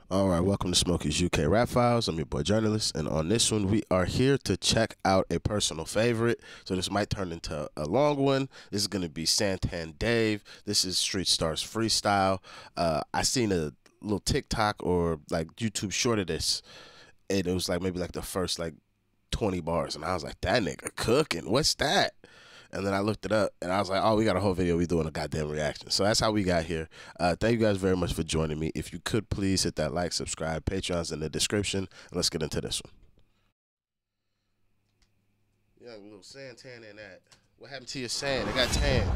All right, welcome to Smokey's UK Rap Files. I'm your boy Journalist, and on this one, we are here to check out a personal favorite. So this might turn into a long one. This is going to be Santan Dave. This is Starz Freestyle. I seen a little TikTok or like YouTube short of this, and it was like maybe like the first like 20 bars, and I was like, that nigga cooking. What's that? And then I looked it up, and I was like, oh, we got a whole video. We doing a goddamn reaction. So that's how we got here. Thank you guys very much for joining me. If you could please hit that like, subscribe. Patreon's in the description. And let's get into this one. Young little Santan in that. What happened to your sand? It got tan.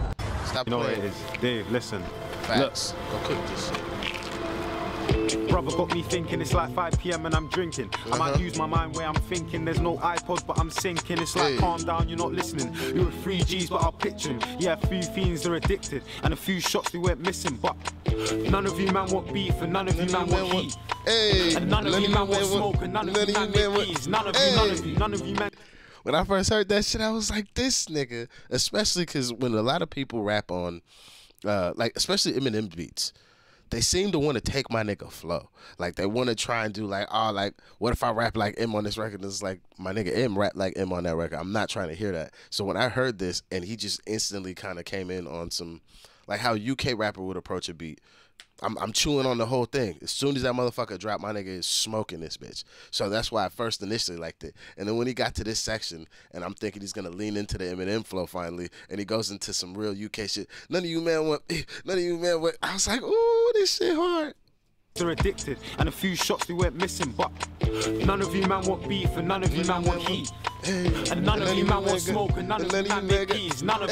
Stop playing. What it is. Dave, listen. Facts. Look. Go cook this shit. Brother got me thinking it's like 5 PM and I'm drinking. I might use my mind where I'm thinking. There's no iPods, but I'm sinking. It's like calm down, you're not listening. You were 3 Gs, but I'll picture him. Yeah, a few fiends are addicted, and a few shots they went missing. But none of you man want beef, and none of you man want heat. And none of you man want smoke, and none of you man make peace. None of you man. When I first heard that shit, I was like, this nigga, especially because when a lot of people rap on, like, especially Eminem beats, they seem to want to take my nigga flow. Like, they want to try and do like, oh, like, what if I rap like M on this record? It's like, my nigga M rap like M on that record. I'm not trying to hear that. So when I heard this, and he just instantly kind of came in on some, like how UK rapper would approach a beat, I'm chewing on the whole thing. As soon as that motherfucker dropped, my nigga is smoking this bitch. So that's why I first initially liked it. And then when he got to this section, and I'm thinking he's gonna lean into the Eminem flow finally, and he goes into some real UK shit. None of you man want. I was like, ooh, this shit hard. They're addicted, and a few shots they went missing. But none of you man want beef, and none of you man want heat. And none of you man want smoke, and none of you man make keys. None of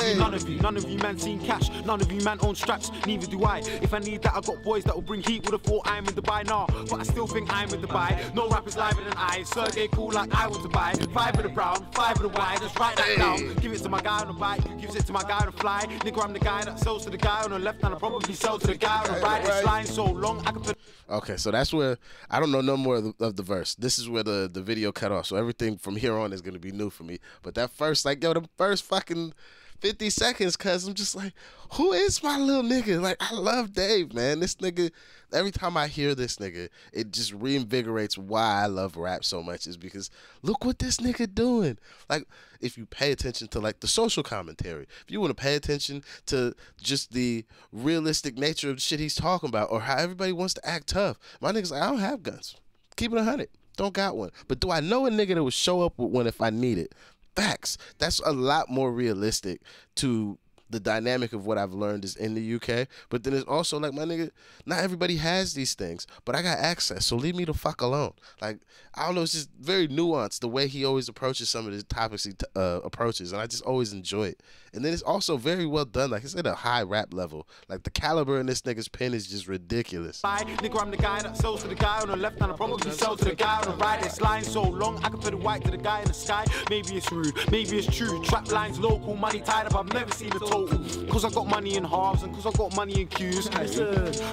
you man seen cash. None of you man own straps, neither do I. If I need that, I got boys that will bring heat. Would've thought I'm in Dubai now, but I still think I'm in Dubai. No rappers liver than I. Sergey cool like I want to buy. 5 of the brown, 5 of the white. Just write that down. Give it to my guy on the bike, gives it to my guy on the fly. Nigga, I'm the guy that sells to the guy on the left, and I probably sell to the guy on the right. This line so long, I can put. Okay, so that's where I don't know no more of the verse. This is where the video cut off. So everything from here on is gonna be new for me. But that first, like, yo, the first fucking 50 seconds, cuz I'm just like, who is my little nigga? Like, I love Dave, man. This nigga, every time I hear this nigga, it just reinvigorates why I love rap so much, is because look what this nigga doing. Like, if you pay attention to, like, the social commentary, if you want to pay attention to just the realistic nature of the shit he's talking about, or how everybody wants to act tough, my nigga's like, I don't have guns. Keep it 100. Don't got one. But do I know a nigga that would show up with one if I need it? Facts. That's a lot more realistic to the dynamic of what I've learned is in the UK. But then it's also like, my nigga, not everybody has these things, but I got access, so leave me the fuck alone. Like, I don't know, it's just very nuanced the way he always approaches some of the topics he approaches, and I just always enjoy it. And then it's also very well done. Like, it's at a high rap level. Like, the caliber in this nigga's pen is just ridiculous. Nigga, I'm the guy that sells to the guy on the left, and I probably sell to the guy on the right. This line so long, I can put the white to the guy in the sky. Maybe it's rude, maybe it's true. Trap lines local, money tied up, I've never seen a total. Cause I got money in halves, and cause I got money in Qs.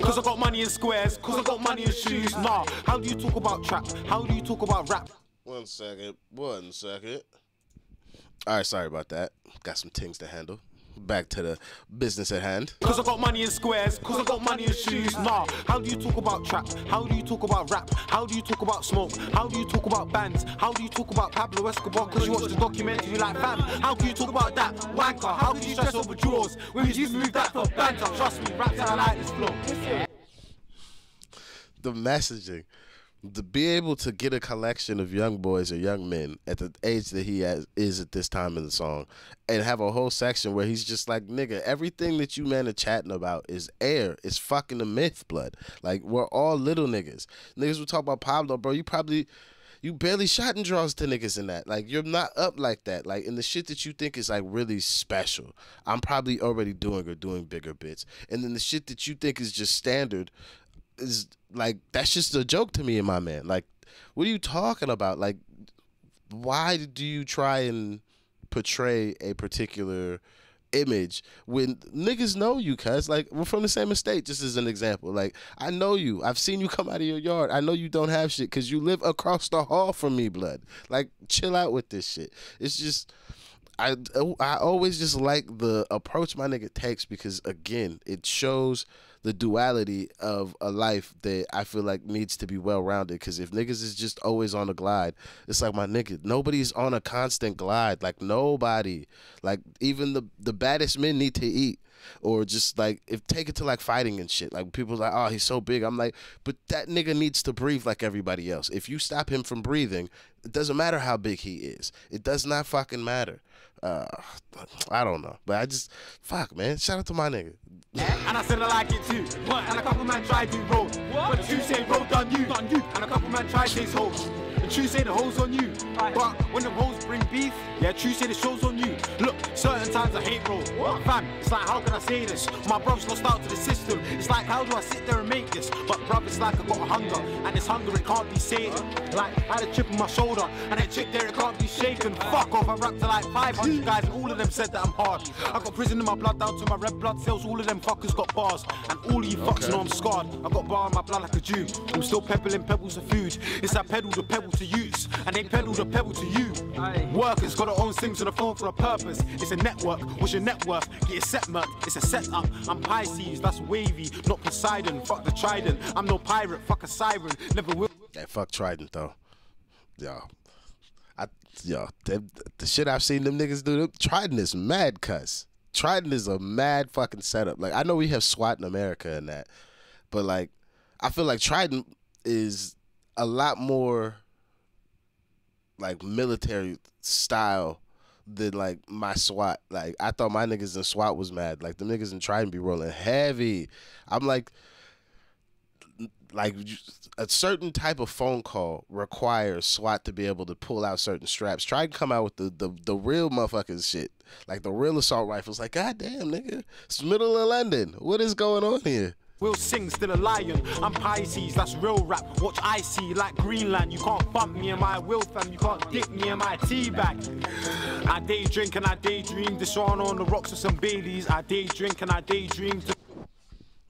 Cause I got money in squares, cause I got money in shoes. Nah, how do you talk about trap? How do you talk about rap? 1 second. 1 second. All right, sorry about that. Got some things to handle. Back to the business at hand. Cause I got money in squares, cause I got money in shoes. Nah, how do you talk about trap? How do you talk about rap? How do you talk about smoke? How do you talk about bands? How do you talk about Pablo Escobar? Cause you watch the documentary like fam. How can you talk about that? Wanker, how can you stress over drawers when you move that for banter? Trust me, raps and I like this flow. The messaging. To be able to get a collection of young boys or young men at the age that he is at this time in the song, and have a whole section where he's just like, nigga, everything that you men are chatting about is air. It's fucking a myth, blood. Like, we're all little niggas. Niggas will talk about Pablo, bro. You barely shot and draws to niggas in that. Like, you're not up like that. Like, and the shit that you think is, like, really special, I'm probably already doing or doing bigger bits. And then the shit that you think is just standard is like, that's just a joke to me and my man. Like, what are you talking about? Like, why do you try and portray a particular image when niggas know you, cuz? Like, we're from the same estate, just as an example. Like, I know you. I've seen you come out of your yard. I know you don't have shit because you live across the hall from me, blood. Like, chill out with this shit. It's just, I always just like the approach my nigga takes, because, again, it shows the duality of a life that I feel like needs to be well-rounded. Because if niggas is just always on a glide, it's like, my nigga, nobody's on a constant glide. Like, nobody. Like, even the baddest men need to eat. Or just like, if take it to like fighting and shit. Like, people like, oh, he's so big. I'm like, but that nigga needs to breathe like everybody else. If you stop him from breathing, it doesn't matter how big he is. It does not fucking matter. I don't know, but I just, fuck, man. Shout out to my nigga. And I said I like it too. What? And a couple man tried to roll. What? But you say roll done you. And a couple man tried these hoes. And true say the hoes on you. But when the hoes bring beef, yeah, true say the show's on you. Look, certain times I hate roll. Fam, it's like, how can I say this? My brother's lost out to the system. It's like, how do I sit there and make this? But bruv, it's like I got a hunger. And this hunger, it can't be sated. Like, I had a chip on my shoulder. And that chip there, it can't be shaken. Fuck off, I rapped to like 500 guys. And all of them said that I'm hard. I got prison in my blood down to my red blood cells. All of them fuckers got bars. And all of you fucks know I'm scarred. I got bar in my blood like a Jew. I'm still peddling pebbles of food. It's I peddle the pebble to use. And they peddle the pebble to you. Workers got their own sims on the phone for a purpose. It's a network. What's your net worth? Get your set murk. It's a setup. I'm Pisces. That's wavy. Not Poseidon. Fuck the Trident. I'm no pirate. Fuck a siren. Never will. Hey, fuck Trident though. The shit I've seen them niggas do, Trident is mad, cuz. Trident is a mad fucking setup. Like, I know we have SWAT in America and that, but like, I feel like Trident is a lot more like military style than like my SWAT. Like, I thought my niggas in SWAT was mad. Like, the niggas in Trident be rolling heavy. I'm like a certain type of phone call requires SWAT to be able to pull out certain straps. Try and come out with the real motherfuckers shit. Like the real assault rifles. Like, god damn, nigga. It's middle of London. What is going on here? Will sing, still a lion. I'm Pisces, that's real rap. Watch I see like Greenland. You can't bump me in my will, fam. You can't dip me in my tea bag. I day drink and I daydream. Dishonor on the rocks with some Baileys. I day drink and I daydream.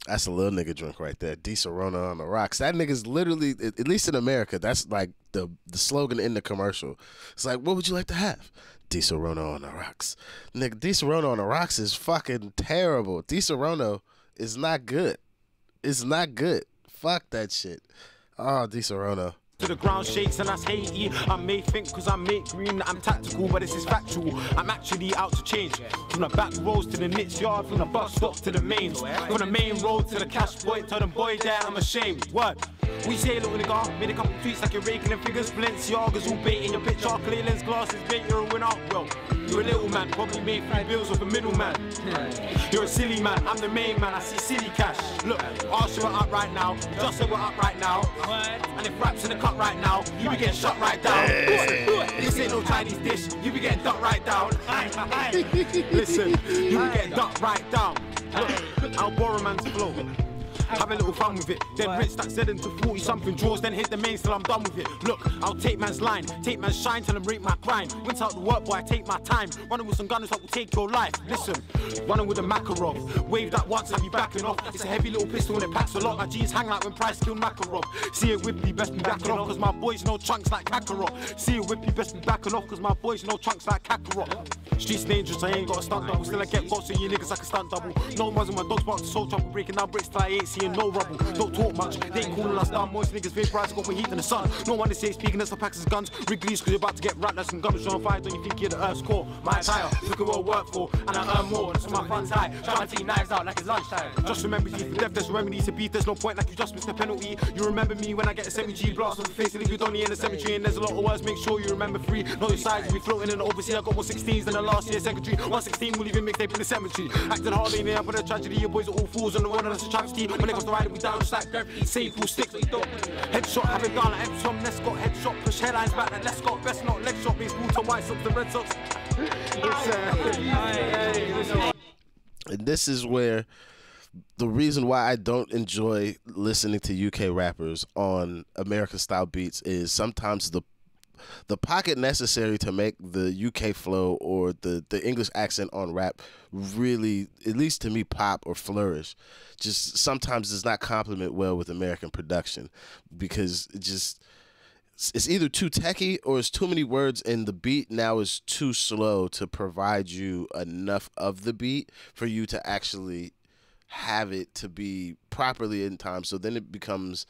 That's a little nigga drink right there. D Serona on the rocks. That nigga's literally, at least in America, that's like the slogan in the commercial. It's like, what would you like to have? D Serona on the rocks. Nigga, D Serona on the rocks is fucking terrible. D Serona is not good. It's not good. Fuck that shit. Oh, D Serona. To the ground shakes and that's Haiti. I may think cause I make green that I'm tactical, but this is factual. I'm actually out to change. From the back roads to the knits yard, from the bus stop to the mains. From the main road to the cash boy, tell them boy there I'm ashamed. Word. We say little nigga, made a couple tweets like you're raking them figures. Balenciagas all bait in your picture, clay lens glasses, bait you're a winner. Well, you're a little man, probably made 3 bills off a middleman. You're a silly man, I'm the main man, I see silly cash. Look, ask you we're up right now, just say we're up right now. And if rap's in the cut right now, you be getting shut right down. This ain't no Chinese dish, you be getting ducked right down. Listen, you be getting ducked right down. Look, I'll borrow man's flow. Have a little fun with it. Then rinse that Z into 40 something draws, then hit the mains till I'm done with it. Look, I'll take man's line, take man's shine till I'm rate my grind. Rinse out the work, boy, I take my time. Running with some gunners that will take your life. Listen, running with a Makarov. Wave that once, have you backing off. It's a heavy little pistol and it packs a lot. My G's hang like when Price killed Makarov. See it whip me, best be backing off, cause my boys know chunks like Kakarot. See it whip me, best be backing off, cause my boys know chunks like Kakarot. Streets dangerous, I ain't got a stunt double. Still I get bots and you niggas like a stunt double. No one's in my dogs bark to soul trouble. Breaking down bricks till I ain't seeing no rubble. Don't talk much, they ain't calling us down. Moist niggas vaporize, got more heat than the sun. No one is safe speaking, that's the packs of guns. Wrigley's cause you're about to get wrapped, that's some guns on fire. Don't you think you're the earth's core? My attire, look at what I work for, and I earn more. That's my fun's high, trying to take knives out like it's lunchtime. Just remember you, for death there's remedies to beef. There's no point like you just missed the penalty. You remember me when I get a 7G blast on the face and leave you Donnie in the cemetery. And there's a lot of words, make sure you remember 3. Know your size, we floating in the overseas. I got more 16s than the last year secretary. 116 will even mixtape in the cemetery. Acting hard in there, but a tragedy. Your boys are all fools on the one and that's a travesty. When it comes to riding, we down just like gravity. Save full sticks, but you don't. Headshot, have it down like Epsom. Let's got headshot, push headlines back like let's got best not leg shot. Baseball to White Sox, the Red Sox. And this is where the reason why I don't enjoy listening to UK rappers on American style beats is sometimes the pocket necessary to make the UK flow or the English accent on rap really, at least to me, pop or flourish, just sometimes does not complement well with American production, because it's either too techy or it's too many words and the beat now is too slow to provide you enough of the beat for you to actually have it to be properly in time. So then it becomes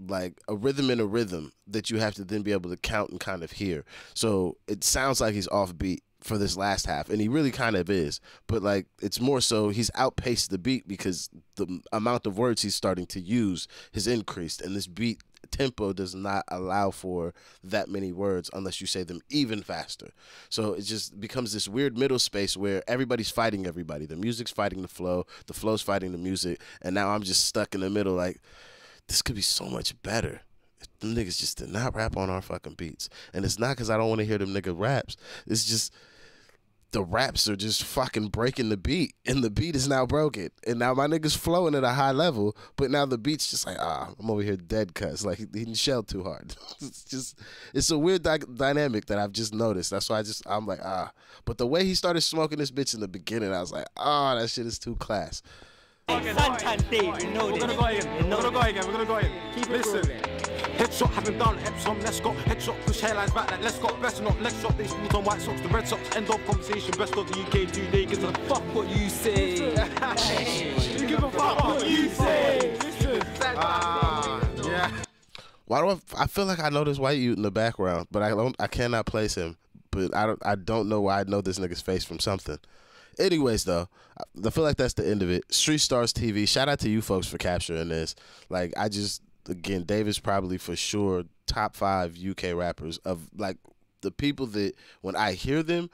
like a rhythm in a rhythm that you have to then be able to count and kind of hear. So it sounds like he's off beat for this last half, and he really kind of is, but like it's more so he's outpaced the beat because the amount of words he's starting to use has increased, and this beat tempo does not allow for that many words unless you say them even faster. So it just becomes this weird middle space where everybody's fighting everybody. The music's fighting the flow's fighting the music, and now I'm just stuck in the middle like, this could be so much better. Them niggas just did not rap on our fucking beats. And it's not because I don't want to hear them nigga raps. It's just the raps are just fucking breaking the beat. And the beat is now broken. And now my nigga's flowing at a high level. But now the beat's just like, I'm over here dead cuz. Like, he shelled too hard. It's a weird dynamic that I've just noticed. That's why I'm like, But the way he started smoking this bitch in the beginning, I was like, that shit is too class. Santan Dave, you know this. We're gonna go again. Keep listen. Headshot having done Epsom, let's go. Headshot push hairlines back like let's go. Best not leg shot, they smooth on White Sox. The Red Sox end of conversation. Best of the UK 2 day. Gives a fuck what you say. You give a fuck what you say. Listen. Yeah. Why do I feel like I know this white youth in the background, but I cannot place him. But I don't know why I know this nigga's face from something. Anyways, though, I feel like that's the end of it. Street Starz TV, shout out to you folks for capturing this. Like, again, David's probably for sure top 5 UK rappers of, like, the people that when I hear them,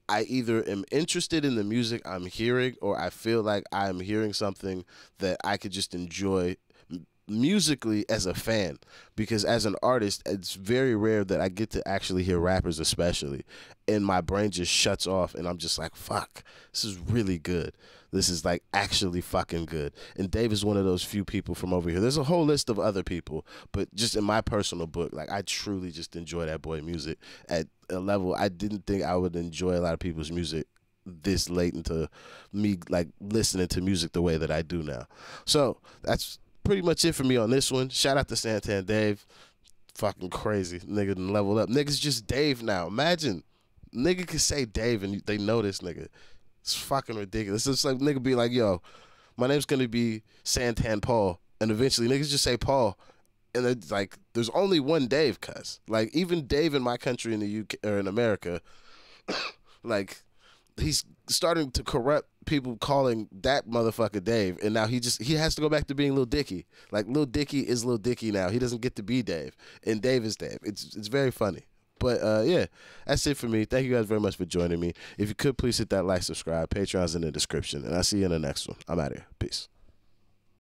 I either am interested in the music I'm hearing or I feel like I'm hearing something that I could just enjoy musically as a fan, because as an artist it's very rare that I get to actually hear rappers especially and my brain just shuts off and I'm just like, fuck, this is really good, this is like actually fucking good. And Dave is one of those few people from over here. There's a whole list of other people, but just in my personal book, like, I truly just enjoy that boy music at a level I didn't think I would enjoy a lot of people's music this late into me like listening to music the way that I do now. So that's pretty much it for me on this one. Shout out to Santan Dave. Fucking crazy. Nigga done leveled up. Nigga's just Dave now. Imagine. Nigga could say Dave and they know this nigga. It's fucking ridiculous. It's like nigga be like, yo, my name's gonna be Santan Paul. And eventually niggas just say Paul. And it's like, there's only one Dave, cuz. Like, even Dave in my country in the UK or in America, like, he's starting to corrupt people calling that motherfucker Dave, and now he has to go back to being Lil Dicky. Like, Lil Dicky is Lil Dicky now. He doesn't get to be Dave, and Dave is Dave. It's very funny. But yeah, that's it for me. Thank you guys very much for joining me. If you could please hit that like, subscribe. Patreon's in the description, and I'll see you in the next one. I'm out of here. Peace.